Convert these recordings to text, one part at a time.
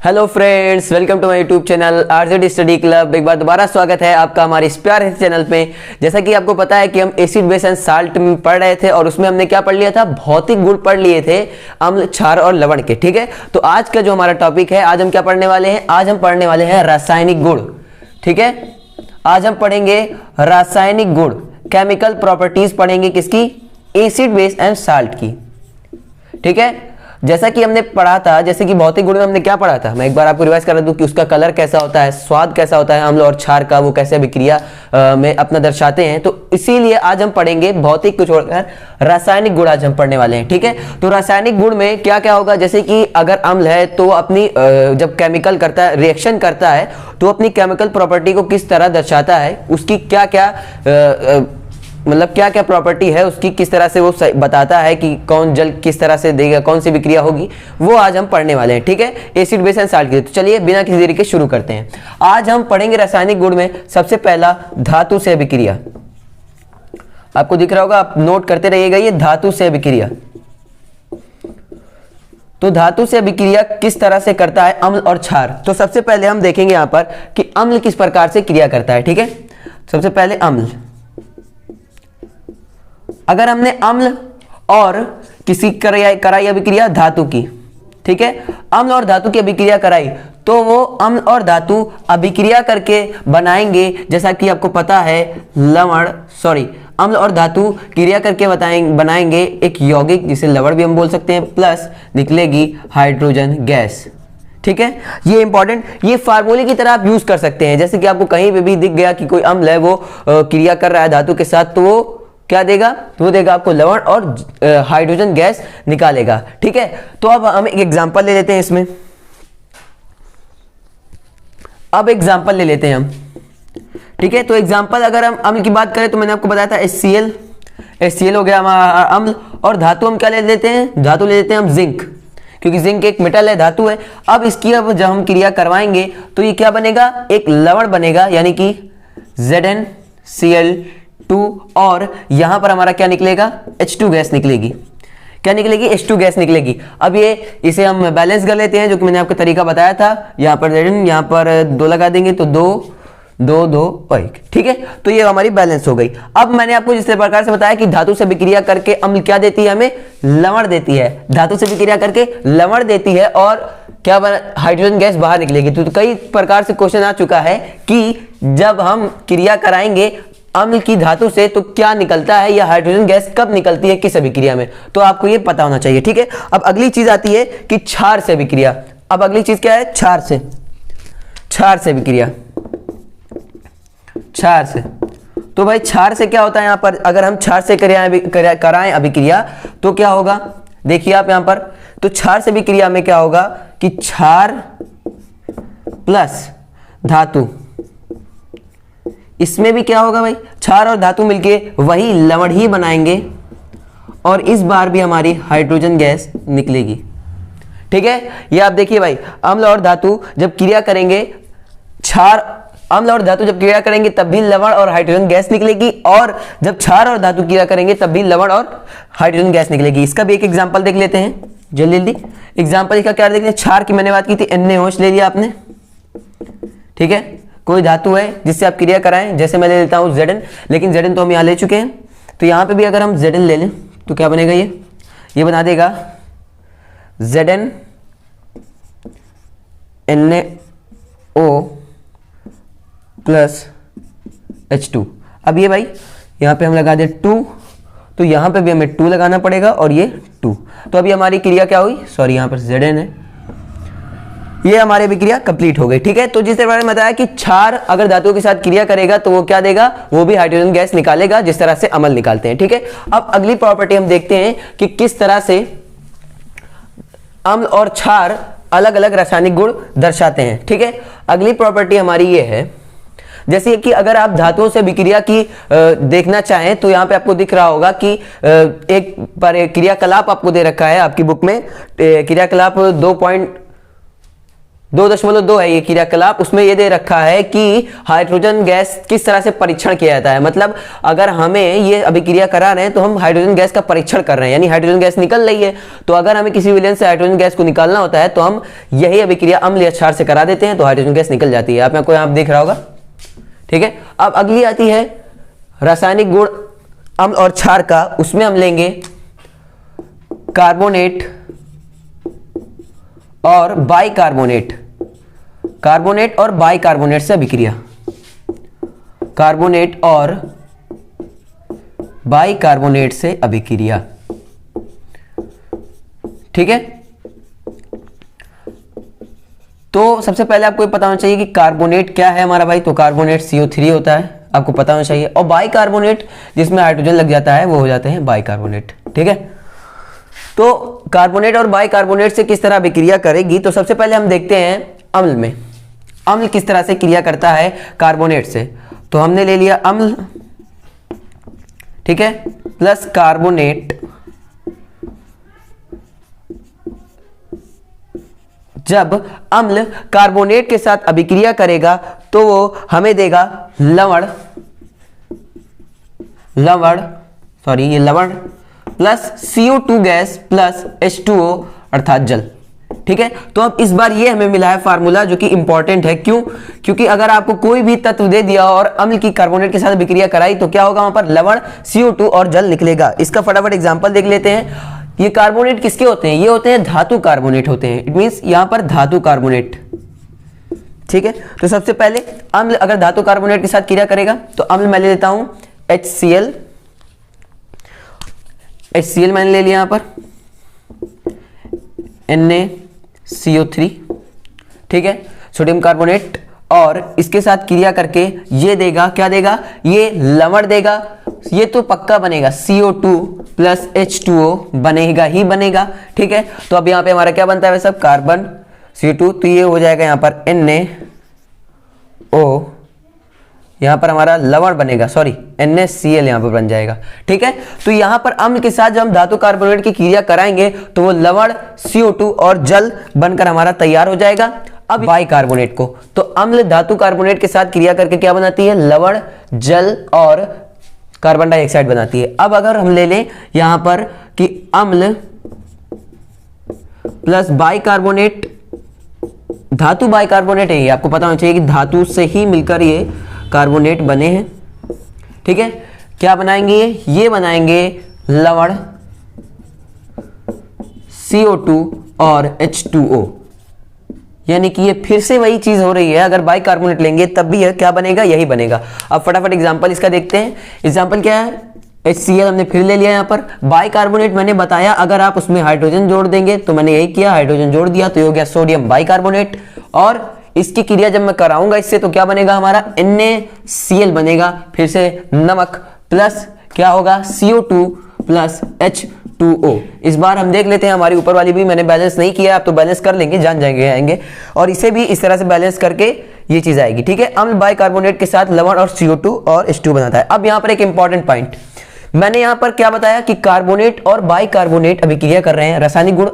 Hello friends, welcome to my YouTube channel RJD study club. एक बार दोबारा स्वागत है आपका हमारे इस प्यारे चैनल पे। जैसा कि आपको पता है कि हम एसिड बेस एंड साल्ट में पढ़ रहे थे और उसमें हमने क्या पढ़ लिया था, भौतिक गुण पढ़ लिए थे, अम्ल, क्षार और लवण के। ठीक है, तो आज का जो हमारा टॉपिक है, आज हम क्या पढ़ने वाले हैं, आज हम पढ़ने वाले हैं रासायनिक गुण। ठीक है, आज हम पढ़ेंगे रासायनिक गुण, केमिकल प्रॉपर्टीज पढ़ेंगे किसकी, एसिड बेस एंड साल्ट की। ठीक है, जैसा कि हमने पढ़ा था, जैसे कि भौतिक गुण में हमने क्या पढ़ा था, मैं एक बार आपको रिवाइज करा दूं कि उसका कलर कैसा होता है, स्वाद कैसा होता है, अम्ल और क्षार का वो कैसे अभिक्रिया में अपना दर्शाते हैं। तो इसीलिए आज हम पढ़ेंगे भौतिक को छोड़कर रासायनिक गुण आज हम पढ़ने वाले हैं। ठीक है, तो रासायनिक गुण में क्या क्या होगा, जैसे कि अगर अम्ल है तो अपनी जब केमिकल करता है, रिएक्शन करता है, तो अपनी केमिकल प्रॉपर्टी को किस तरह दर्शाता है, उसकी क्या क्या मतलब क्या क्या प्रॉपर्टी है उसकी, किस तरह से वो बताता है कि कौन जल किस तरह से देगा, कौन सी विक्रिया होगी, वो आज हम पढ़ने वाले हैं। ठीक है, एसिड बेस एंड साल्ट की। तो चलिए बिना किसी देरी के शुरू करते हैं। आज हम पढ़ेंगे रासायनिक गुण में सबसे पहला धातु से अभिक्रिया। आपको दिख रहा होगा, आप नोट करते रहिएगा, ये धातु से अभिक्रिया। तो धातु से अभिक्रिया किस तरह से करता है अम्ल और क्षार। तो सबसे पहले हम देखेंगे यहां पर कि अम्ल किस प्रकार से क्रिया करता है। ठीक है, सबसे पहले अम्ल, अगर हमने अम्ल और किसी कराई अभिक्रिया धातु की, ठीक है, अम्ल और धातु की अभिक्रिया कराई, तो वो अम्ल और धातु अभिक्रिया करके बनाएंगे, जैसा कि आपको पता है अम्ल और धातु क्रिया करके बनाएंगे एक यौगिक, जिसे लवण भी हम बोल सकते हैं, प्लस निकलेगी हाइड्रोजन गैस। ठीक है, ये इंपॉर्टेंट, ये फार्मूले की तरह आप यूज कर सकते हैं। जैसे कि आपको कहीं पे भी दिख गया कि कोई अम्ल है, वो क्रिया कर रहा है धातु के साथ, तो वो क्या देगा, तो वो देगा आपको लवण और हाइड्रोजन गैस निकालेगा। ठीक है, तो अब हम एक एग्जांपल ले लेते हैं इसमें। अब एग्जांपल ले लेते हैं हम। ठीक है, तो एग्जांपल अगर हम अम्ल की बात करें तो मैंने आपको बताया था HCl हो गया हमारा अम्ल, और धातु हम क्या ले लेते हैं, धातु ले लेते हैं हम जिंक, क्योंकि जिंक एक मेटल है, धातु है। अब इसकी अब जब हम क्रिया करवाएंगे तो ये क्या बनेगा, एक लवण बनेगा, यानी कि ZnCl2, और यहां पर हमारा क्या निकलेगा, H2 गैस निकलेगी। क्या निकलेगी, H2 गैस निकलेगी। अब इसे हम बैलेंस कर लेते हैं, जो कि मैंने आपको तरीका बताया था। यहां पर Zn, यहां पर 2 लगा देंगे तो 2 2 2 और 1। ठीक है, तो ये हमारी बैलेंस हो गई। अब मैंने आपको जिस प्रकार से बताया कि धातु से विक्रिया करके अम्ल क्या देती है, हमें लवण देती है, धातु से विक्रिया करके लवण देती है, और क्या हाइड्रोजन गैस बाहर निकलेगी। तो कई प्रकार से क्वेश्चन आ चुका है कि जब हम क्रिया कराएंगे अम्ल की धातु से तो क्या निकलता है, या हाइड्रोजन गैस कब निकलती है, किस अभिक्रिया में, तो आपको ये पता होना चाहिए। ठीक है, अब अगली चीज आती है कि क्षार से अभिक्रिया। अब अगली चीज क्या है, क्षार से अभिक्रिया। क्षार से, तो भाई क्षार से क्या होता है, यहां पर अगर हम क्षार से कराएं अभिक्रिया तो क्या होगा, देखिए आप यहां पर, तो क्षार से अभिक्रिया में क्या होगा कि क्षार प्लस धातु, इसमें भी क्या होगा भाई, क्षार और धातु मिलके वही लवण ही बनाएंगे, और इस बार भी हमारी हाइड्रोजन गैस निकलेगी। ठीक है, ये आप देखिए भाई, अम्ल और धातु जब क्रिया करेंगे, अम्ल और धातु जब क्रिया करेंगे तब भी लवण और हाइड्रोजन गैस निकलेगी, और जब क्षार और धातु क्रिया करेंगे तब भी लवण और हाइड्रोजन गैस निकलेगी। इसका भी एक एग्जाम्पल देख लेते हैं जल्दी। एग्जाम्पल इसका क्या देख लेते हैं, क्षार की मैंने बात की थी, NaOH ले लिया आपने। ठीक है, कोई धातु है जिससे आप क्रिया कराएं, जैसे मैं ले लेता हूं Zn, लेकिन Zn तो हम यहां ले चुके हैं, तो यहां पे भी अगर हम Zn ले लें तो क्या बनेगा, ये बना देगा Zn NaO प्लस H2। अब ये भाई यहां पे हम लगा दे 2, तो यहां पे भी हमें 2 लगाना पड़ेगा, और ये 2, तो अभी हमारी क्रिया क्या हुई, यहां पर Zn है, ये हमारी विक्रिया कंप्लीट हो गई। ठीक है, तो जिस तरह मैंने बताया कि क्षार अगर धातुओं के साथ क्रिया करेगा तो वो क्या देगा, वो भी हाइड्रोजन गैस निकालेगा, जिस तरह से अम्ल निकालते हैं। ठीक है, अब अगली प्रॉपर्टी हम देखते हैं कि किस तरह से अम्ल और क्षार अलग अलग रासायनिक गुण दर्शाते हैं। ठीक है, अगली प्रॉपर्टी हमारी ये है, जैसे कि अगर आप धातुओं से विक्रिया की देखना चाहें तो यहां पे आपको दिख रहा होगा कि एक क्रियाकलाप आपको दे रखा है आपकी बुक में, क्रियाकलाप 2.2 है ये क्रियाकलाप। उसमें ये दे रखा है कि हाइड्रोजन गैस किस तरह से परीक्षण किया जाता है। मतलब अगर हमें ये अभिक्रिया करा रहे हैं तो हम हाइड्रोजन गैस का परीक्षण कर रहे हैं, यानी हाइड्रोजन गैस निकल रही है। तो अगर हमें किसी विलेन से हाइड्रोजन गैस को निकालना होता है तो हम यही अभिक्रिया अम्ल या क्षार से करा देते हैं, तो हाइड्रोजन गैस निकल जाती है। आपको यहाँ देख रहा होगा, ठीक है। अब अगली आती है रासायनिक गुण अम्ल और क्षार का। उसमें हम लेंगे कार्बोनेट और बाइकार्बोनेट, कार्बोनेट और बाइकार्बोनेट से अभिक्रिया, कार्बोनेट और बाइकार्बोनेट से अभिक्रिया, ठीक है। तो सबसे पहले आपको ये पता होना चाहिए कि कार्बोनेट क्या है हमारा भाई। तो कार्बोनेट CO3 होता है, आपको पता होना चाहिए। और बाइकार्बोनेट जिसमें हाइड्रोजन लग जाता है वो हो जाते हैं बाइकार्बोनेट, ठीक है। तो कार्बोनेट और बाइकार्बोनेट से किस तरह अभिक्रिया करेगी, तो सबसे पहले हम देखते हैं अम्ल में, अम्ल किस तरह से क्रिया करता है कार्बोनेट से। तो हमने ले लिया अम्ल, ठीक है, प्लस कार्बोनेट। जब अम्ल कार्बोनेट के साथ अभिक्रिया करेगा तो वो हमें देगा लवण, ये लवण plus CO2 gas plus H2O अर्थात जल, ठीक है। तो अब इस बार ये हमें मिला है फार्मूला जो कि इंपॉर्टेंट है। क्यों? क्योंकि अगर आपको कोई भी तत्व दे दिया और अम्ल की कार्बोनेट के साथ अभिक्रिया कराई तो क्या होगा, वहां पर लवण, CO2 और जल निकलेगा। इसका फटाफट एग्जांपल देख लेते हैं। ये कार्बोनेट किसके होते हैं? ये होते हैं धातु कार्बोनेट होते हैं। इट मींस यहां पर धातु कार्बोनेट, ठीक है। तो सबसे पहले अम्ल अगर धातु कार्बोनेट के साथ क्रिया करेगा तो अम्ल मैं ले लेता हूं HCl मैंने ले लिया यहां पर, NaCO3, ठीक है, सोडियम कार्बोनेट। और इसके साथ क्रिया करके ये देगा, क्या देगा, ये लवण देगा। ये तो पक्का बनेगा, CO2 प्लस H2O बनेगा ही बनेगा, ठीक है। तो अब यहां पे हमारा क्या बनता है सब, कार्बन CO2, तो ये हो जाएगा यहां पर NaO, यहां पर हमारा लवण बनेगा, सॉरी NaCl यहां पर बन जाएगा, ठीक है। तो यहां पर अम्ल के साथ जब हम धातु कार्बोनेट की क्रिया कराएंगे तो वो लवण, CO2 और जल बनकर हमारा तैयार हो जाएगा। अब बाइकार्बोनेट को, तो अम्ल धातु कार्बोनेट के साथ क्रिया करके क्या बनाती है, लवण, जल और कार्बन डाइऑक्साइड बनाती है। अब अगर हम ले लें यहां पर कि अम्ल प्लस बाइकार्बोनेट, धातु बाइकार्बोनेट है, ये आपको पता होना चाहिए कि धातु से ही मिलकर ये कार्बोनेट बने हैं, ठीक है। क्या बनाएंगे, ये बनाएंगे लवण, CO2 और H2O, यानी कि ये फिर से वही चीज हो रही है। अगर बाइकार्बोनेट लेंगे तब भी यह क्या बनेगा, यही बनेगा। अब फटाफट एग्जांपल इसका देखते हैं। एग्जांपल क्या है, HCl हमने फिर ले लिया। यहां पर बाइकार्बोनेट मैंने बताया अगर आप उसमें हाइड्रोजन जोड़ देंगे, तो मैंने यही किया, हाइड्रोजन जोड़ दिया तो ये हो गया सोडियम बाइकार्बोनेट। और इसकी क्रिया जब मैं कराऊंगा इससे तो क्या बनेगा हमारा, NaCl बनेगा, फिर से नमक प्लस क्या होगा, CO2 प्लस H2O। इस बार हम देख लेते हैं, हमारी ऊपर वाली भी मैंने बैलेंस नहीं किया, आप तो बैलेंस कर लेंगे, जान जाएंगे आएंगे। और इसे भी इस तरह से बैलेंस करके ये चीज आएगी, ठीक है। अम्ल बाइकार्बोनेट के साथ लवण और CO2 और H2 बनाता है। अब यहाँ पर एक इंपॉर्टेंट पॉइंट, मैंने यहाँ पर क्या बताया कि कार्बोनेट और बाइकार्बोनेट अभिक्रिया कर रहे हैं। रासायनिक गुण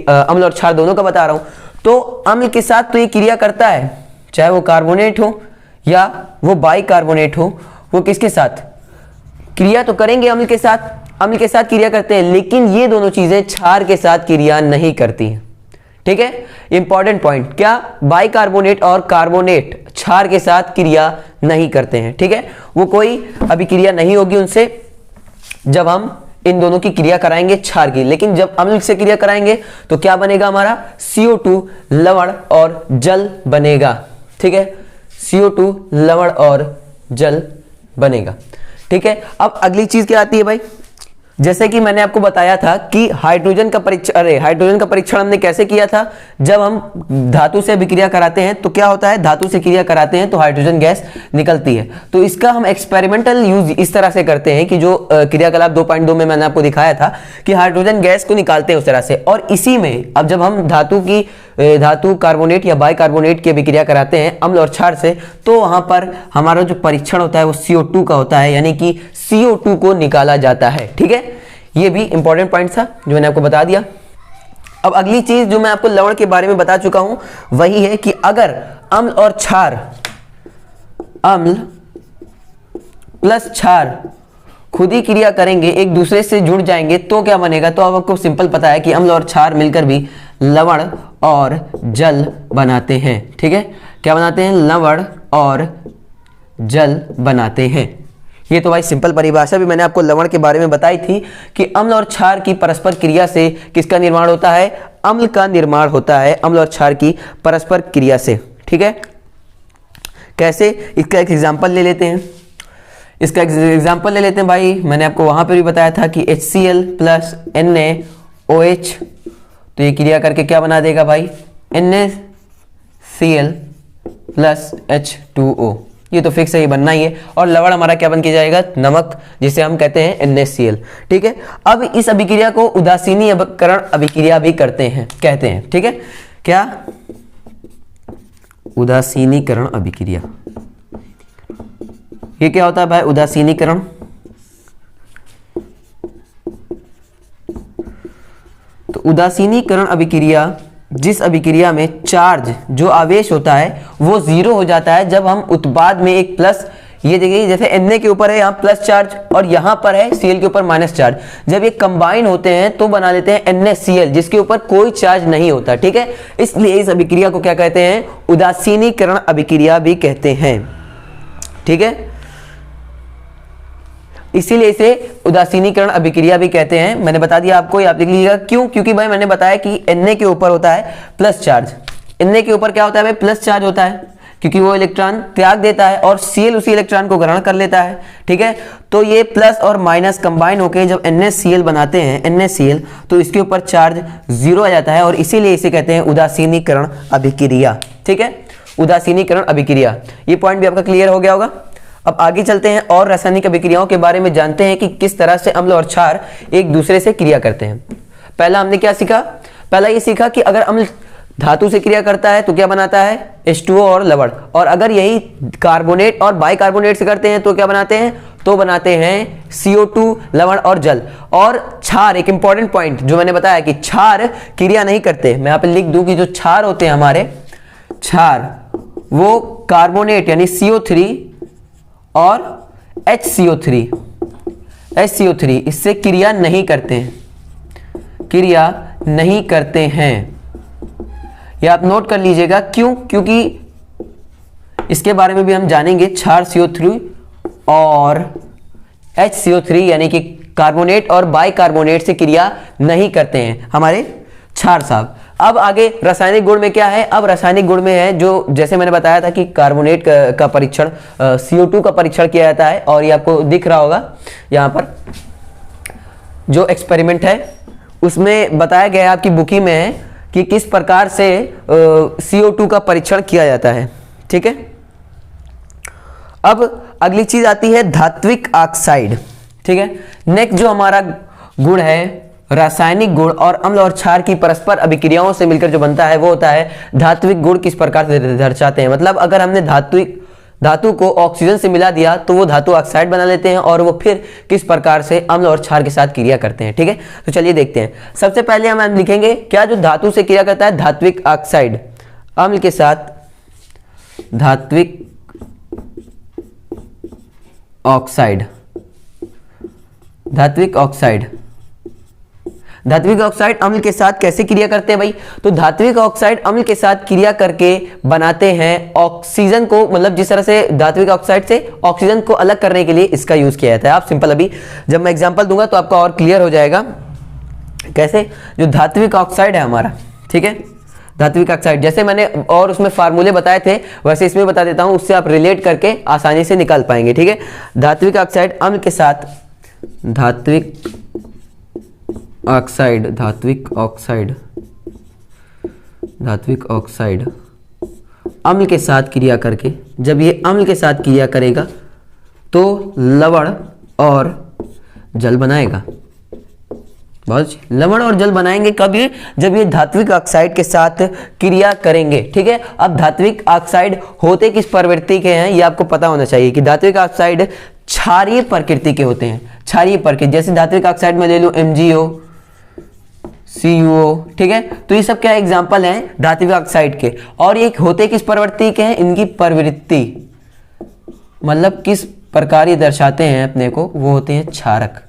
अम्ल और क्षार दोनों का बता रहा हूं। तो अम्ल के साथ तो ये क्रिया करता है, चाहे वो कार्बोनेट हो या वो बाइकार्बोनेट हो, वो किसके साथ क्रिया तो करेंगे, अम्ल के साथ क्रिया करते हैं। लेकिन ये दोनों चीजें क्षार के साथ क्रिया नहीं करती हैं, ठीक है। इंपॉर्टेंट पॉइंट, क्या बाइकार्बोनेट और कार्बोनेट क्षार के साथ क्रिया नहीं करते हैं, ठीक है। वो कोई अभिक्रिया नहीं होगी उनसे जब हम इन दोनों की क्रिया कराएंगे क्षार की। लेकिन जब अम्ल से क्रिया कराएंगे तो क्या बनेगा हमारा, CO2 लवण और जल बनेगा, ठीक है। CO2 लवण और जल बनेगा, ठीक है। अब अगली चीज क्या आती है भाई, जैसे कि मैंने आपको बताया था कि हाइड्रोजन का परीक्षण हमने कैसे किया था, जब हम धातु से अभिक्रिया कराते हैं तो क्या होता है, धातु से क्रिया कराते हैं तो हाइड्रोजन गैस निकलती है। तो इसका हम एक्सपेरिमेंटल यूज इस तरह से करते हैं कि जो क्रियाकलाप 2.2 में मैंने आपको दिखाया था कि हाइड्रोजन गैस को निकालते हैं उस तरह से। और इसी में अब जब हम धातु कार्बोनेट या बाइकार्बोनेट की अभिक्रिया कराते हैं अम्ल और क्षार से, तो वहां पर हमारा जो परीक्षण होता है वो CO2 का होता है, यानी कि CO2 को निकाला जाता है, ठीक है। ये भी इंपॉर्टेंट पॉइंट था जो मैंने आपको बता दिया। अब अगली चीज जो मैं आपको लवण के बारे में बता चुका हूं वही है कि अगर अम्ल और क्षार, अम्ल प्लस क्षार खुद ही क्रिया करेंगे, एक दूसरे से जुड़ जाएंगे तो क्या बनेगा। तो अब आपको सिंपल पता है कि अम्ल और क्षार मिलकर भी लवण और जल बनाते हैं। ठीक है, क्या बनाते हैं, लवण और जल बनाते हैं। ये तो भाई सिंपल परिभाषा भी मैंने आपको लवण के बारे में बताई थी कि अम्ल और क्षार की परस्पर क्रिया से किसका निर्माण होता है, अम्ल का निर्माण होता है, अम्ल और क्षार की परस्पर क्रिया से। ठीक है, कैसे, इसका एक एग्जांपल ले लेते हैं। इसका एग्जांपल ले लेते हैं भाई, मैंने आपको वहां पर भी बताया था कि HCl प्लस NaOH, तो ये क्रिया करके क्या बना देगा भाई, NaCl प्लस H2O। ये तो फिक्स है, ये बनना ही है। और लवण हमारा क्या बन के जाएगा, नमक, जिसे हम कहते हैं NaCl। ठीक है, अब इस अभिक्रिया को उदासीनीकरण अभिक्रिया भी कहते हैं। ठीक है, क्या, उदासीनीकरण अभिक्रिया। ये क्या होता है भाई, उदासीनीकरण। तो उदासीनीकरण अभिक्रिया, जिस अभिक्रिया में चार्ज, जो आवेश होता है वो जीरो हो जाता है जब हम उत्पाद में एक प्लस, ये देखिए जैसे Na के ऊपर है यहाँ प्लस चार्ज और यहाँ पर है Cl के ऊपर माइनस चार्ज, जब ये कंबाइन होते हैं तो बना लेते हैं NaCl जिसके ऊपर कोई चार्ज नहीं होता। ठीक है, इसलिए इस अभिक्रिया को क्या कहते हैं, उदासीनीकरण अभिक्रिया भी कहते हैं। ठीक है, इसीलिए इसे उदासीनीकरण अभिक्रिया भी कहते हैं। मैंने बता दिया आपको, आप लिख लीजिएगा क्यों, क्योंकि भाई मैंने बताया कि Na के ऊपर होता है प्लस चार्ज। Na के ऊपर क्या होता है भाई, प्लस चार्ज होता है, क्योंकि वो इलेक्ट्रॉन त्याग देता है और Cl उसी इलेक्ट्रॉन को ग्रहण कर लेता है। ठीक है, तो ये प्लस और माइनस कंबाइन होकर जब NaCl बनाते हैं, NaCl, तो इसके ऊपर चार्ज जीरो आ जाता है और इसीलिए इसे कहते हैं उदासीनीकरण अभिक्रिया। ठीक है, उदासीनीकरण अभिक्रिया, ये पॉइंट भी आपका क्लियर हो गया होगा। अब आगे चलते हैं और रासायनिक अभिक्रियाओं के बारे में जानते हैं कि किस तरह से अम्ल और क्षार एक दूसरे से क्रिया करते हैं। पहला हमने क्या सीखा, पहला ये सीखा कि अगर अम्ल धातु से क्रिया करता है तो क्या बनाता है, H2O और लवण, और अगर यही कार्बोनेट और बाइकार्बोनेट से करते हैं तो क्या बनाते हैं, तो बनाते हैं CO2, लवण और जल। और क्षार, एक इंपॉर्टेंट पॉइंट जो मैंने बताया कि क्षार क्रिया नहीं करते, मैं यहाँ पे लिख दूं कि जो क्षार होते हैं हमारे, क्षार वो कार्बोनेट यानी CO3 और HCO3 इससे क्रिया नहीं करते हैं, क्रिया नहीं करते हैं। ये आप नोट कर लीजिएगा, क्यों, क्योंकि इसके बारे में भी हम जानेंगे। क्षार CO3 और HCO3 यानी कि कार्बोनेट और बाइकार्बोनेट से क्रिया नहीं करते हैं हमारे क्षार साहब। अब आगे रासायनिक गुण में क्या है, अब रासायनिक गुण में है जो, जैसे मैंने बताया था कि कार्बोनेट का परीक्षण, CO2 का परीक्षण किया जाता है, और ये आपको दिख रहा होगा यहाँ पर जो एक्सपेरिमेंट है उसमें बताया गया है, आपकी बुकी में है कि किस प्रकार से CO2 का परीक्षण किया जाता है। ठीक है, अब अगली चीज आती है धात्विक ऑक्साइड। ठीक है, नेक्स्ट जो हमारा गुण है, रासायनिक गुण और अम्ल और क्षार की परस्पर अभिक्रियाओं से मिलकर जो बनता है वो होता है धात्विक गुण। किस प्रकार से दर्शाते हैं, मतलब अगर हमने धातु को ऑक्सीजन से मिला दिया तो वो धातु ऑक्साइड बना लेते हैं, और वो फिर किस प्रकार से अम्ल और क्षार के साथ क्रिया करते हैं। ठीक है, तो चलिए देखते हैं। सबसे पहले हम लिखेंगे क्या जो धातु से क्रिया करता है, धात्विक ऑक्साइड, अम्ल के साथ धात्विक ऑक्साइड, धात्विक ऑक्साइड। धात्विक ऑक्साइड अम्ल के साथ कैसे क्रिया करते हैं भाई, तो धात्विक ऑक्साइड अम्ल के साथ क्रिया करके बनाते हैं ऑक्सीजन को, मतलब जिस तरह से धात्विक ऑक्साइड से ऑक्सीजन को अलग करने के लिए इसका यूज किया जाता है। आप सिंपल, अभी जब मैं एग्जांपल दूंगा तो आपका और क्लियर हो जाएगा कैसे। जो धात्विक ऑक्साइड है हमारा, ठीक है, धात्विक ऑक्साइड जैसे मैंने और उसमें फार्मूले बताए थे वैसे इसमें बता देता हूं, उससे आप रिलेट करके आसानी से निकाल पाएंगे। ठीक है, धात्विक ऑक्साइड अम्ल के साथ, धात्विक ऑक्साइड, धात्विक ऑक्साइड, धात्विक ऑक्साइड अम्ल के साथ क्रिया करके, जब ये अम्ल के साथ क्रिया करेगा तो लवण और जल बनाएगा। बहुत लवण और जल बनाएंगे कब, ये जब ये धात्विक ऑक्साइड के साथ क्रिया करेंगे। ठीक है, अब धात्विक ऑक्साइड होते किस प्रवृत्ति के हैं ये आपको पता होना चाहिए कि धात्विक ऑक्साइड क्षारीय प्रकृति के होते हैं। क्षारीय प्रकृति, जैसे धात्विक ऑक्साइड में ले लूं MgO, CuO, ठीक है। तो ये सब क्या एग्जाम्पल हैं धात्विक ऑक्साइड के। और ये होते किस प्रवृत्ति के हैं, इनकी प्रवृत्ति मतलब किस प्रकार ये दर्शाते हैं अपने को, वो होते हैं क्षारक,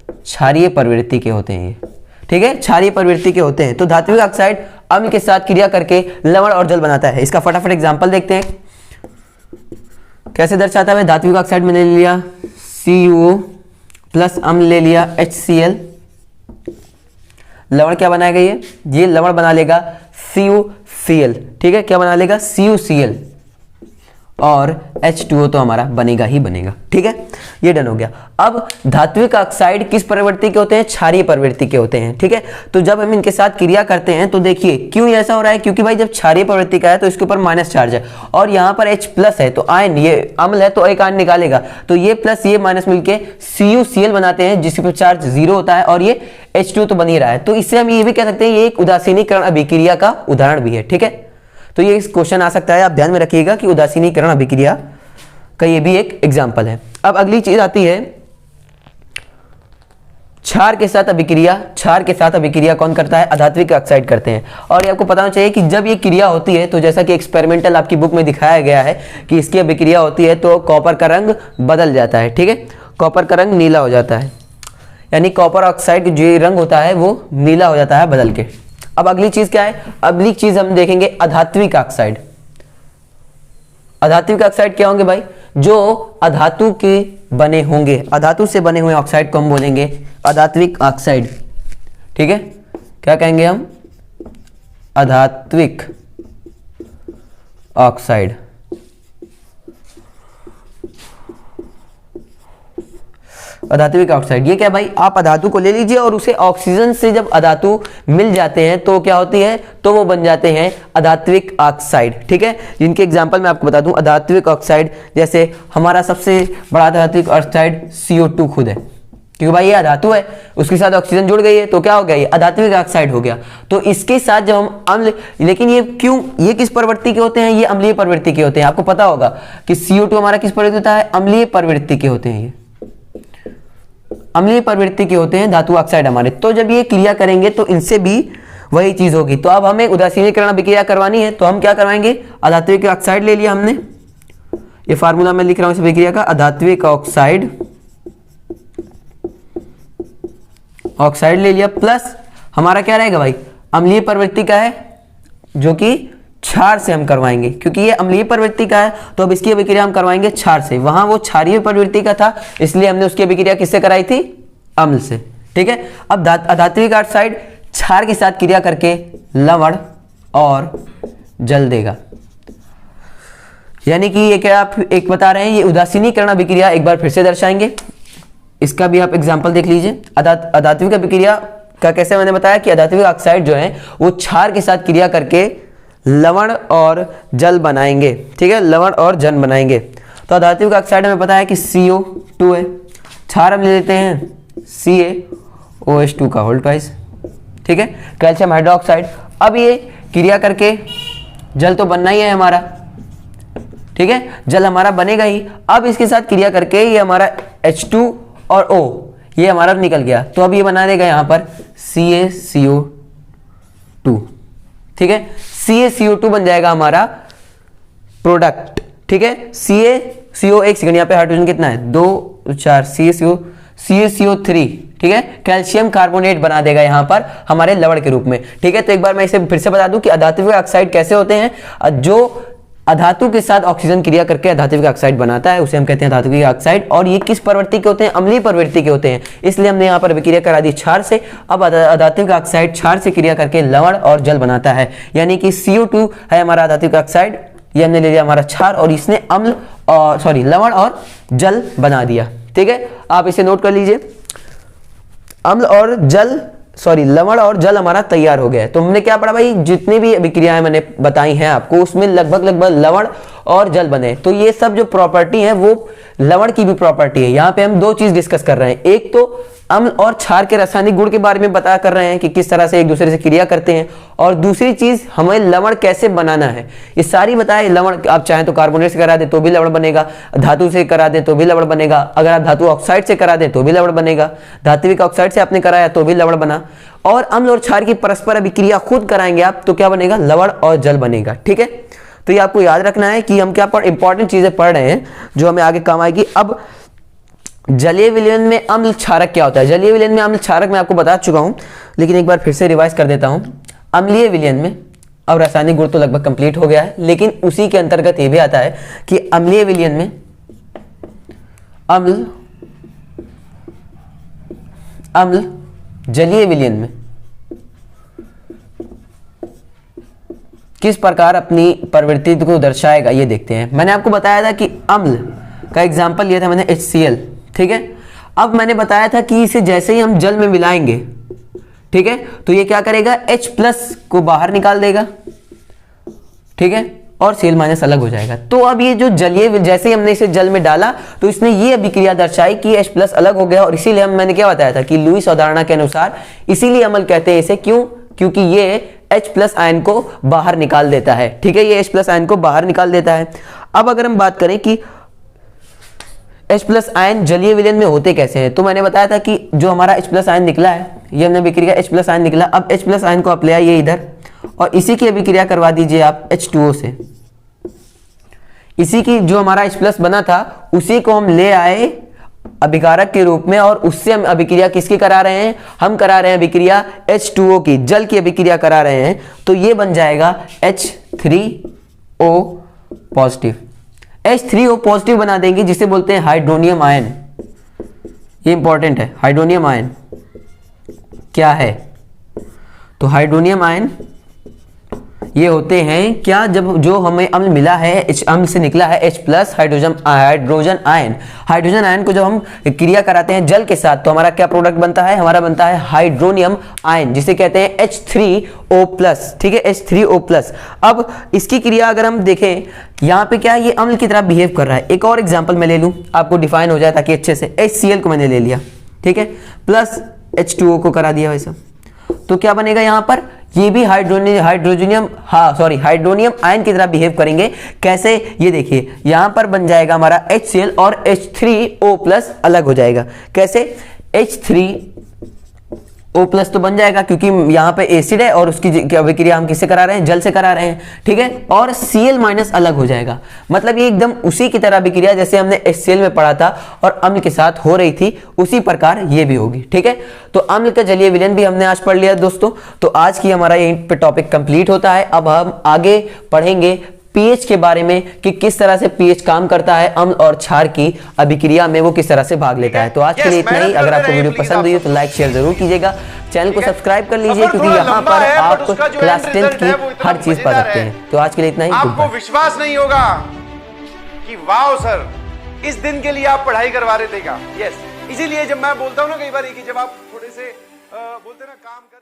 क्षारीय प्रवृत्ति के होते हैं ये, ठीक है, क्षारीय प्रवृत्ति के होते हैं। तो धात्विक ऑक्साइड अम्ल के साथ क्रिया करके लवण और जल बनाता है। इसका फटाफट एग्जांपल देखते हैं कैसे दर्शाता है। धात्विक ऑक्साइड में ले लिया CuO प्लस अम्ल ले लिया HCl, लवण क्या बनाएगा ये लवण बना लेगा CuCl, ठीक है, क्या बना लेगा CuCl, और H2O तो हमारा बनेगा ही बनेगा, ठीक है, ये डन हो गया। अब धात्विक ऑक्साइड किस प्रवृत्ति के होते हैं, क्षारीय प्रवृत्ति के होते हैं, ठीक है। तो जब हम इनके साथ क्रिया करते हैं तो देखिए क्यों ऐसा हो रहा है, क्योंकि भाई जब क्षारीय प्रवृत्ति का है तो इसके ऊपर माइनस चार्ज है और यहाँ पर H प्लस है, तो आयन, ये अम्ल है तो एक आयन निकालेगा, तो ये प्लस ये माइनस मिलके CuCl बनाते हैं जिसके पर चार्ज 0 होता है और ये H2 तो बन ही रहा है। तो इससे हम ये भी कह सकते हैं ये एक उदासीनीकरण अभिक्रिया का उदाहरण भी है, ठीक है। तो ये क्वेश्चन आ सकता है, आप ध्यान में रखिएगा कि उदासीनीकरण अभिक्रिया का ये भी एक एग्जाम्पल है। अब अगली चीज आती है क्षार के साथ अभिक्रिया। क्षार के साथ अभिक्रिया कौन करता है, अधात्विक ऑक्साइड करते हैं। और ये आपको पता होना चाहिए कि जब ये क्रिया होती है तो जैसा कि एक्सपेरिमेंटल आपकी बुक में दिखाया गया है कि इसकी अभिक्रिया होती है तो कॉपर का रंग बदल जाता है, ठीक है, कॉपर का रंग नीला हो जाता है, यानी कॉपर ऑक्साइड जो रंग होता है वो नीला हो जाता है बदल के। अब अगली चीज क्या है, अगली चीज हम देखेंगे अधात्विक ऑक्साइड। अधात्विक ऑक्साइड क्या होंगे भाई, जो अधातु के बने होंगे, अधातु से बने हुए ऑक्साइड को हम बोलेंगे अधात्विक ऑक्साइड, ठीक है, क्या कहेंगे हम, अधात्विक ऑक्साइड। अधात्विक ऑक्साइड ये क्या भाई, आप अधातु को ले लीजिए और उसे ऑक्सीजन से जब अधातु मिल जाते हैं तो क्या होती है, तो वो बन जाते हैं अधात्विक ऑक्साइड, ठीक है। जिनके एग्जांपल मैं आपको बता दूं, अधात्विक ऑक्साइड जैसे हमारा सबसे बड़ा अधात्विक ऑक्साइड CO2 खुद है, क्योंकि भाई ये अधातु है, उसके साथ ऑक्सीजन जुड़ गई है तो क्या हो गया, ये अधात्विक ऑक्साइड हो गया। तो इसके साथ जब हम अम्ल, लेकिन ये क्यों, ये किस प्रवृत्ति के होते हैं, ये अम्लीय प्रवृत्ति के होते हैं। आपको पता होगा कि CO2 हमारा किस प्रवृत्ति होता है, अम्लीय प्रवृत्ति के होते हैं, ये अम्लीय प्रवृत्ति के होते हैं धातु ऑक्साइड हमारे। तो जब ये क्रिया करेंगे तो इनसे भी वही चीज होगी। तो अब हमें उदासीनीकरण अभिक्रिया करवानी है तो हम क्या करवाएंगे, अधात्विक ऑक्साइड ले लिया हमने, ये फार्मूला मैं लिख रहा हूं इस अभिक्रिया का, अधात्विक ऑक्साइड, ऑक्साइड ले लिया, प्लस हमारा क्या रहेगा भाई, अम्लीय प्रवृत्ति का है जो कि क्षार से हम करवाएंगे, क्योंकि ये अम्लीय प्रवृत्ति का है तो अब इसकी अभिक्रिया हम करवाएंगे क्षार से। वहां वो क्षारीय प्रवृत्ति का था इसलिए हमने उसकी अभिक्रिया किससे कराई थी, अम्ल से, ठीक है। अब अधात्विक ऑक्साइड क्षार के साथ क्रिया करके लवण और जल देगा, यानी कि ये क्या आप एक बता रहे हैं, ये उदासीनीकरण अभिक्रिया एक बार फिर से दर्शाएंगे। इसका भी आप एग्जाम्पल देख लीजिए। अधात्विक अभिक्रिया का कैसे मैंने बताया कि अधात्विक ऑक्साइड जो है वो क्षार के साथ क्रिया करके लवण और जल बनाएंगे, ठीक है, लवण और जल बनाएंगे। तो अधात्विक ऑक्साइड हमें पता है कि CO2 है, क्षार हम ले लेते हैं CaOH2 का होल ट्वाइस, ठीक है, कैल्शियम हाइड्रोक्साइड। अब ये क्रिया करके जल तो बनना ही है हमारा, ठीक है, जल हमारा बनेगा ही। अब इसके साथ क्रिया करके ये हमारा H2 और O ये हमारा निकल गया, तो अब ये बना देगा यहाँ पर CaCO2, ठीक है, CaCO2 बन जाएगा हमारा प्रोडक्ट, ठीक है। CaCO एक सेकंड, यहाँ पे हाइड्रोजन कितना है, 2 4, CaCO3, ठीक है, कैल्शियम कार्बोनेट बना देगा यहाँ पर हमारे लवण के रूप में, ठीक है। तो एक बार मैं इसे फिर से बता दूं कि अधात्विक ऑक्साइड कैसे होते हैं, जो अधातु के साथ ऑक्सीजन क्रिया करके अधात्विक ऑक्साइड बनाता है उसे हम कहते हैं अधात्विक ऑक्साइड। और ये किस प्रवृत्ति के होते हैं, अम्लीय प्रवृत्ति के होते हैं, इसलिए हमने यहाँ पर अभिक्रिया करा दी क्षार से। अब अधात्विक ऑक्साइड क्षार से क्रिया करके लवण और जल बनाता है, यानी कि CO2 है हमारा अधात्विक ऑक्साइड, ये हमने ले लिया हमारा क्षार और इसने अम्ल और लवण और जल बना दिया, ठीक है। आप इसे नोट कर लीजिए, अम्ल और जल लवण और जल हमारा तैयार हो गया है। तो हमने क्या पढ़ा भाई, जितनी भी अभिक्रियाएं मैंने बताई हैं आपको उसमें लगभग लवण और जल बने। तो ये सब जो प्रॉपर्टी है वो लवण की भी प्रॉपर्टी है। यहाँ पे हम दो चीज डिस्कस कर रहे हैं, एक तो अम्ल और क्षार के रासायनिक गुण के बारे में बता कर रहे हैं कि किस तरह से एक दूसरे से क्रिया करते हैं, और दूसरी चीज हमें लवण कैसे बनाना है ये सारी बताए। लवण आप चाहें तो कार्बोनेट से करा दें तो भी लवण बनेगा, धातु से करा दें तो भी लवण बनेगा, अगर आप धातु ऑक्साइड से करा दें तो भी लवण बनेगा, धात्विक ऑक्साइड से आपने कराया तो भी लवण बना, और अम्ल और क्षार की परस्पर अभिक्रिया खुद कराएंगे आप तो क्या बनेगा, लवण और जल बनेगा। ठीक है, तो ये आपको याद रखना है कि हम क्या इंपॉर्टेंट चीजें पढ़ रहे हैं जो हमें आगे काम आएगी। अब जलीय विलयन में अम्ल क्षारक क्या होता है? जलीय विलयन में अम्ल क्षारक मैं आपको बता चुका हूं, लेकिन एक बार फिर से रिवाइज कर देता हूं। अम्लीय विलयन में, अब रासायनिक गुण तो लगभग कंप्लीट हो गया है, लेकिन उसी के अंतर्गत ये भी आता है कि अम्लीय विलयन में अम्ल जलीय विलयन में किस प्रकार अपनी प्रवृत्ति को दर्शाएगा ये देखते हैं। मैंने आपको बताया था कि अम्ल का एग्जाम्पल लिया था मैंने HCl, ठीक है। अब मैंने बताया था कि इसे जैसे ही हम जल में मिलाएंगे, ठीक है, तो ये क्या करेगा, H+ को बाहर निकाल देगा, ठीक है, और Cl- अलग हो जाएगा। तो अब ये जो जलीय, जैसे ही हमने इसे जल में डाला तो इसने ये अभिक्रिया दर्शाई कि H+ अलग हो गया, और इसीलिए मैंने क्या बताया था कि लुईस अवधारणा के अनुसार इसीलिए अम्ल कहते हैं इसे, क्यों, क्योंकि ये H+ आयन को बाहर निकाल देता है। ठीक है, ये H+ आयन को बाहर निकाल देता है। अब अगर हम बात करें कि H+ आयन जलीय विलयन में होते कैसे हैं, तो मैंने बताया था कि जो हमारा H+ आयन निकला है, ये हमने अभिक्रिया H+ आयन निकला, अब H+ आयन को आप ले आइए इधर और इसी की अभिक्रिया करवा दीजिए आप H2O से। इसी की जो हमारा H+ बना था उसी को हम ले आए अभिकारक के रूप में, और उससे हम अभिक्रिया किसकी करा रहे हैं, हम करा रहे हैं अभिक्रिया H2O की, जल की अभिक्रिया करा रहे हैं, तो ये बन जाएगा H3O पॉजिटिव। H3O पॉजिटिव बना देंगे जिसे बोलते हैं हाइड्रोनियम आयन। ये इंपॉर्टेंट है, हाइड्रोनियम आयन क्या है, तो हाइड्रोनियम आयन ये होते हैं क्या, जब जो हमें अम्ल मिला है, अम्ल से निकला है H+ hydrogen ion, hydrogen ion को जब हम क्रिया कराते हैं जल के साथ तो हमारा क्या प्रोडक्ट बनता है, हमारा बनता है हाइड्रोनियम आयन, जिसे कहते हैं H3O+, ठीक है, H3O+। अब इसकी क्रिया अगर हम देखें, यहाँ पे क्या ये अम्ल की तरह बिहेव कर रहा है। एक और एग्जाम्पल मैं ले लूँ, आपको डिफाइन हो जाए ताकि अच्छे से। HCl को मैंने ले लिया, ठीक है, प्लस H2O को करा दिया वैसा, तो क्या बनेगा यहाँ पर, ये भी हाइड्रोनियम आयन की तरह बिहेव करेंगे। कैसे, ये देखिए यहां पर बन जाएगा हमारा HCl और H3O+ अलग हो जाएगा। कैसे, H3O+ तो बन जाएगा क्योंकि यहां पे एसिड है और उसकी अभिक्रिया हम किससे करा रहे हैं, जल से करा रहे हैं, ठीक है, और Cl- अलग हो जाएगा। मतलब ये एकदम उसी की तरह अभिक्रिया जैसे हमने HCl में पढ़ा था और अम्ल के साथ हो रही थी, उसी प्रकार ये भी होगी। ठीक है, तो अम्ल का जलीय विलयन भी हमने आज पढ़ लिया दोस्तों। तो आज की हमारा यहीं पे टॉपिक कंप्लीट होता है। अब हम आगे पढ़ेंगे पीएच के बारे में कि किस तरह से पीएच काम करता है, अम्ल और क्षार की अभिक्रिया में वो किस तरह से भाग लेता है। तो आज के लिए इतना ही। अगर आपको वीडियो पसंद हुई तो लाइक शेयर जरूर कीजिएगा, चैनल को सब्सक्राइब कर लीजिए क्योंकि यहाँ पर आप क्लास 10th की हर चीज पढ़ सकते हैं। तो आज के लिए इतना ही। आपको विश्वास नहीं होगा कि वाह सर इस दिन के लिए आप पढ़ाई करवा रहे थे क्या। यस, इसीलिए जब मैं बोलता हूँ ना कई बार कि जब आप थोड़े से बोलते ना काम कर